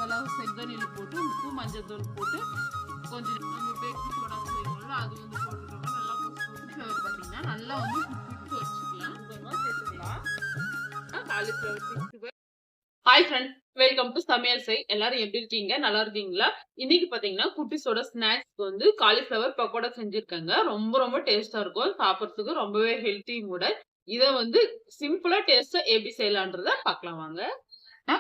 மசாலா செங்கநெல் போட்டு உப்பு மஞ்சள் தூள் போட்டு கொஞ்சம் நம்ம பேக்கிங் சோடா செய்வோம்ல அது வந்து போட்டுக்கோங்க. நல்லா காலிஃப்ளவர் பார்த்தீங்கன்னா நல்லா வந்து குட்டி வச்சுக்கலாம். சேர்த்துக்கலாம் cauliflower 65. Hi friends, welcome to சமையல் செய். எல்லாரும் எப்படி இருக்கீங்க? நல்லா இருக்கீங்களா? இன்னைக்கு பாத்தீங்கன்னா குட்டிஸோட ஸ்நாக்ஸ்க்கு வந்து காலிஃப்ளவர் பக்கோடா செஞ்சிருக்காங்க. ரொம்ப ரொம்ப டேஸ்டா இருக்கும். சாப்பிட்றதுக்கு ரொம்பவே ஹெல்த்தியும் கூட. இதை வந்து சிம்பிளா டேஸ்டா எப்படி செய்யலான்றத பார்க்கலாம் வாங்க.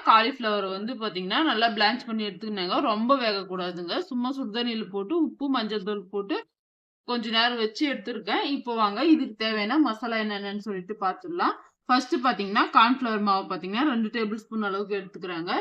காலிஃப்ளவர் வந்து பாத்தீங்கன்னா நல்லா பிளான்ச் பண்ணி எடுத்துக்கினாங்க. ரொம்ப வேகக்கூடாதுங்க. சும்மா சுடுதண்ணியில் போட்டு உப்பு மஞ்சள் தூள் போட்டு கொஞ்ச நேரம் வச்சு எடுத்துருக்கேன். இப்போ வாங்க இதுக்கு தேவையான மசாலா என்னென்னு சொல்லிட்டு பார்த்துடலாம். ஃபர்ஸ்ட் பாத்தீங்கன்னா கார்ன்ஃபிளவர் மாவு பாத்தீங்கன்னா 2 டேபிள் ஸ்பூன் அளவுக்கு எடுத்துக்கிறாங்க.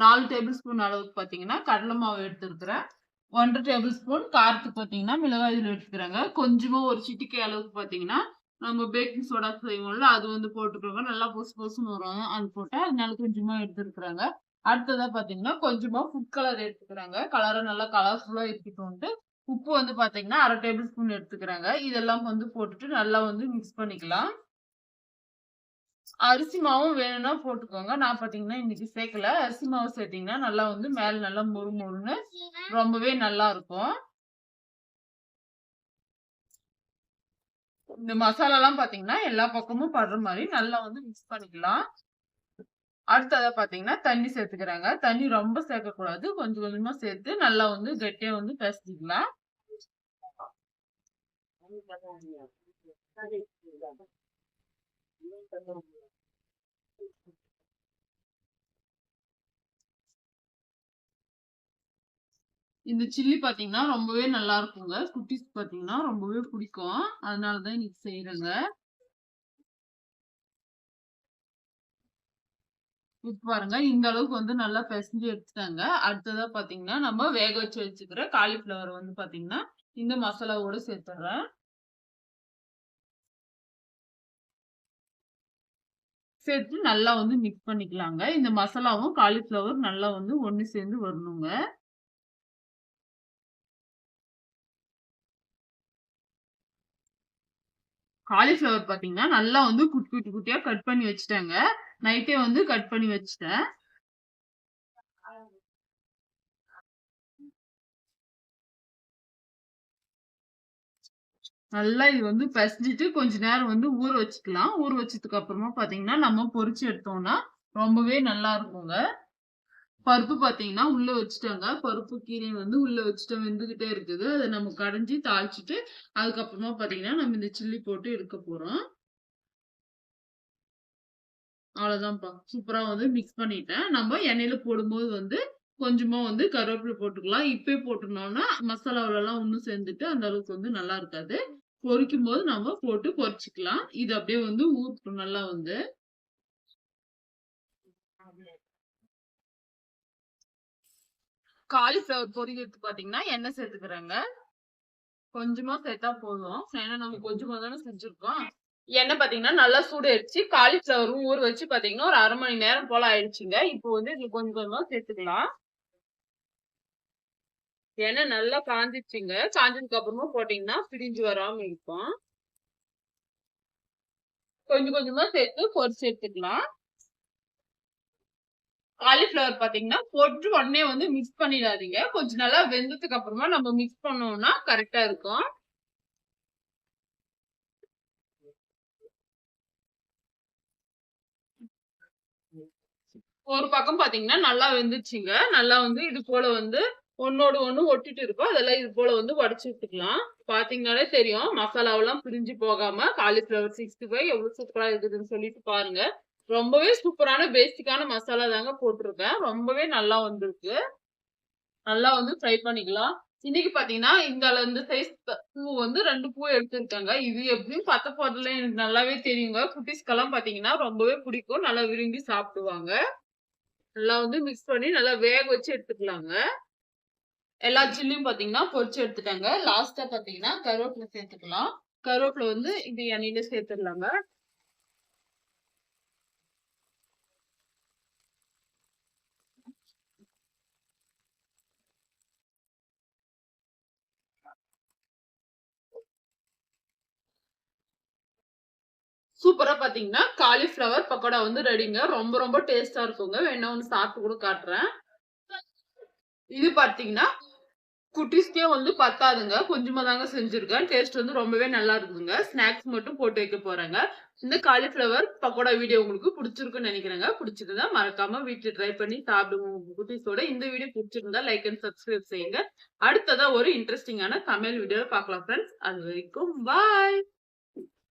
4 டேபிள் ஸ்பூன் அளவுக்கு பாத்தீங்கன்னா கடலை மாவு எடுத்துருக்கிறேன். 1 டேபிள் ஸ்பூன் காரத்துக்கு பாத்தீங்கன்னா மிளகாய் தூள் எடுத்துக்கிறாங்க. கொஞ்சமா ஒரு சிட்டிக்கை அளவுக்கு பாத்தீங்கன்னா நம்ம பேக்கிங் சோடா செய்வோம்ல அது வந்து போட்டுக்கோங்க. நல்லா பொசு பொசுன்னு வரும் அது போட்டா, அதனால கொஞ்சமா எடுத்துருக்குறாங்க. அடுத்ததா பாத்தீங்கன்னா கொஞ்சமா ஃபுட் கலர் எடுத்துக்கிறாங்க. கலரை நல்லா கலர்ஃபுல்லா இருக்கட்டும்ட்டு உப்பு வந்து பாத்தீங்கன்னா 1/2 டேபிள் ஸ்பூன் எடுத்துக்கிறாங்க. இதெல்லாம் வந்து போட்டுட்டு நல்லா வந்து மிக்ஸ் பண்ணிக்கலாம். அரிசி மாவும் வேணும்னா போட்டுக்கோங்க. நான் பாத்தீங்கன்னா இன்னைக்கு சேர்க்கல. அரிசி மாவு சேர்த்தீங்கன்னா நல்லா வந்து மேல நல்லா மொறு மொறுன்னு ரொம்பவே நல்லா இருக்கும். இந்த மசாலா எல்லாம் பாத்தீங்கன்னா எல்லா பக்கமும் படுற மாதிரி நல்லா வந்து மிக்ஸ் பண்ணிக்கலாம். அடுத்ததா பாத்தீங்கன்னா தண்ணி சேர்த்துக்கிறாங்க. தண்ணி ரொம்ப சேர்க்கக்கூடாது. கொஞ்சம் கொஞ்சமா சேர்த்து நல்லா வந்து கெட்டியா வந்து பிசைஞ்சிக்கலாம். இந்த சில்லி பாத்தீங்கன்னா ரொம்பவே நல்லா இருக்குங்க. குட்டீஸ் பாத்தீங்கன்னா ரொம்பவே பிடிக்கும். அதனாலதான் இன்னைக்கு செய்யறேங்க. இப்ப பாருங்க இந்த அளவுக்கு வந்து நல்லா பிசைஞ்சு எடுத்துட்டாங்க. அடுத்ததா பாத்தீங்கன்னா நம்ம வேக வச்சு வச்சுக்கிற காலிஃபிளவர் வந்து பாத்தீங்கன்னா இந்த மசாலாவோட சேர்த்துறேன். சேர்த்து நல்லா வந்து மிக்ஸ் பண்ணிக்கலாங்க. இந்த மசாலாவும் காலிஃபிளவர் நல்லா வந்து ஒண்ணு சேர்ந்து வரணுங்க. காலிஃபிளவர் பாத்தீங்கன்னா நல்லா வந்து குட்டி குட்டியா கட் பண்ணி வச்சுட்டேங்க. நைட்டே வந்து கட் பண்ணி வச்சுட்டேன். நல்லா இது வந்து பிசைஞ்சிட்டு கொஞ்ச நேரம் வந்து ஊற வச்சுக்கலாம். ஊற வச்சதுக்கு அப்புறமா பாத்தீங்கன்னா நம்ம பொரிச்சு எடுத்தோம்னா ரொம்பவே நல்லா இருக்குங்க. பருப்பு பாத்தீங்கன்னா உள்ள வச்சுட்டாங்க. பருப்பு கீரை வந்து உள்ள வச்சுட்டு வெந்துகிட்டே இருக்குது. அதை நம்ம கடைஞ்சி தாளிச்சுட்டு அதுக்கப்புறமா பாத்தீங்கன்னா நம்ம இந்த சில்லி போட்டு எடுக்க போறோம். அவ்வளவுதான்ப்பா. சூப்பரா வந்து மிக்ஸ் பண்ணிட்டேன். நம்ம எண்ணெயில போடும்போது வந்து கொஞ்சமா வந்து கருவேப்பிலை போட்டுக்கலாம். இப்பயே போட்டுனோம்னா மசாலாவுல எல்லாம் ஒண்ணும் சேர்ந்துட்டு அந்த அளவுக்கு வந்து நல்லா இருக்காது. பொரிக்கும் போது நம்ம போட்டு பொரிச்சுக்கலாம். இது அப்படியே வந்து ஊறட்டும் நல்லா வந்து. காலிஃபிளவர் பொரிக்கிறதுக்கு பாத்தீங்கன்னா எண்ணெய் சேர்த்துக்கிறேங்க. கொஞ்சமா சேர்த்தா போதும். ஏன்னா நம்ம கொஞ்சமா தானே செஞ்சிருக்கோம். எண்ணெய் பாத்தீங்கன்னா நல்லா சூடு ஆயிடுச்சு. காலிஃபிளவரும் ஊற வச்சு பாத்தீங்கன்னா ஒரு 1/2 மணி நேரம் போல ஆயிடுச்சுங்க. இப்போ வந்து இதுல கொஞ்சம் கொஞ்சமா சேர்த்துக்கலாம். எண்ணெய் நல்லா காஞ்சிச்சுங்க. காஞ்சதுக்கு அப்புறமா போட்டீங்கன்னா பிரிஞ்சு வராம இருக்கும். கொஞ்சம் கொஞ்சமா சேர்த்து பொரிச்சு எடுத்துக்கலாம். காலிஃபிளவர் பாத்தீங்கன்னா போட்டு உடனே வந்து மிக்ஸ் பண்ணிடாதீங்க. கொஞ்சம் நல்லா வெந்ததுக்கு அப்புறமா நம்ம மிக்ஸ் பண்ணோம்னா கரெக்டா இருக்கும். ஒரு பக்கம் பாத்தீங்கன்னா நல்லா வெந்துச்சுங்க. நல்லா வந்து இது போல வந்து ஒன்னோடு ஒண்ணு ஒட்டிட்டு இருக்கும். அதெல்லாம் இது போல வந்து உடைச்சு விட்டுக்கலாம். பாத்தீங்கன்னாலே தெரியும் மசாலாவெல்லாம் பிரிஞ்சு போகாம காலிஃபிளவர் 65 எவ்வளவு சூப்பரா இருக்குதுன்னு சொல்லிட்டு பாருங்க. ரொம்பவே சூப்பரான பேசிக்கான மசாலா தாங்க போட்டிருக்கேன். ரொம்பவே நல்லா வந்திருக்கு. நல்லா வந்து ஃப்ரை பண்ணிக்கலாம். இன்னைக்கு பாத்தீங்கன்னா இந்த சைஸ் பூ வந்து 2 பூ எடுத்திருக்காங்க. இது எப்படியும் பத்த போறதுல எனக்கு நல்லாவே தெரியுங்க. குட்டீஸ்க்கெல்லாம் பாத்தீங்கன்னா ரொம்பவே பிடிக்கும். நல்லா விரும்பி சாப்பிடுவாங்க. நல்லா வந்து மிக்ஸ் பண்ணி நல்லா வேக வச்சு எடுத்துக்கலாங்க. எல்லா சில்லியும் பாத்தீங்கன்னா பொரிச்சு எடுத்துட்டாங்க. லாஸ்டா பாத்தீங்கன்னா கருவேப்பிலை சேர்த்துக்கலாம். கருவேப்பிலை வந்து இந்த எண்ணெயில சேர்த்துடலாங்க. சூப்பரா பாத்தீங்கன்னா காலிஃபிளவர் பக்கோடா வந்து ரெடிங்க. ரொம்ப ரொம்ப டேஸ்டா இருக்குங்க. வேணா ஒண்ணு சாப்பிட்டு கூட காட்டுறேன். இது பாத்தீங்கன்னா குட்டீஸ்க்கே வந்து பத்தாதுங்க. கொஞ்சமா தாங்க செஞ்சிருக்கேன். டேஸ்ட் வந்து ரொம்பவே நல்லா இருக்குதுங்க. ஸ்நாக்ஸ் மட்டும் போட்டு வைக்க போறேங்க. இந்த காலிஃப்ளவர் பக்கோடா வீடியோ உங்களுக்கு புடிச்சிருக்கும்னு நெனைக்கிறேங்க. புடிச்சிருந்தா மறக்காம வீட்ல ட்ரை பண்ணி சாப்பிடுங்க உங்க குட்டீஸோட. இந்த வீடியோ புடிச்சிருந்தா லைக் அண்ட் சப்ஸ்கிரைப் செய்யுங்க. அடுத்ததா ஒரு இன்ட்ரஸ்டிங்கான சமையல் வீடியோல பார்க்கலாம் ஃபிரெண்ட்ஸ். அது வரைக்கும் பாய்.